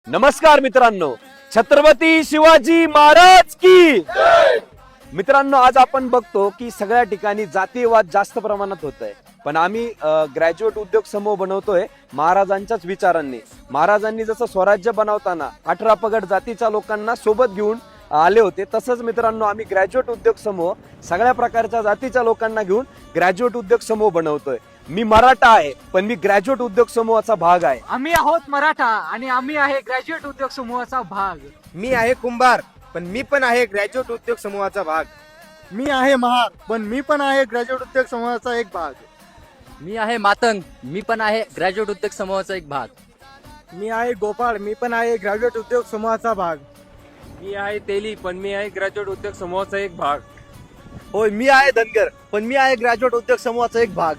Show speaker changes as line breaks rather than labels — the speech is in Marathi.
नमस्कार मित्रांनो, छत्रपती शिवाजी महाराज की मित्रांनो, आज आपण बघतो की सगळ्या ठिकाणी जातीयवाद जास्त प्रमाणात होत आहे, पण आम्ही ग्रॅज्युएट उद्योग समूह बनवतोय महाराजांच्याच विचारांनी. महाराजांनी जसं स्वराज्य बनवताना 18 पगड जातीच्या लोकांना सोबत घेऊन आले होते, तसंच मित्रांनो आम्ही ग्रॅज्युएट उद्योग समूह सगळ्या प्रकारच्या जातीच्या लोकांना घेऊन ग्रॅज्युएट उद्योग समूह बनवतोय. मी मराठा आहे, पण मी ग्रॅज्युएट उद्योग समूहाचा भाग आहे.
आम्ही आहोत मराठा आणि आम्ही आहे ग्रॅज्युएट उद्योग समूहाचा भाग.
मी आहे कुंभार, पण मी पण आहे ग्रॅज्युएट उद्योग समूहाचा भाग.
मी आहे महार, पण मी पण आहे ग्रॅज्युएट उद्योग समूहाचा एक भाग.
मी आहे मातंग, मी पण आहे ग्रॅज्युएट उद्योग समूहाचा एक भाग.
मी आहे गोपाळ, मी पण आहे ग्रॅज्युएट उद्योग समूहाचा भाग.
मी आहे तेली, पण मी आहे ग्रॅज्युएट उद्योग समूहाचा एक भाग.
होय, मी आहे धनगर, पण मी आहे ग्रॅज्युएट उद्योग समूहाचा एक भाग.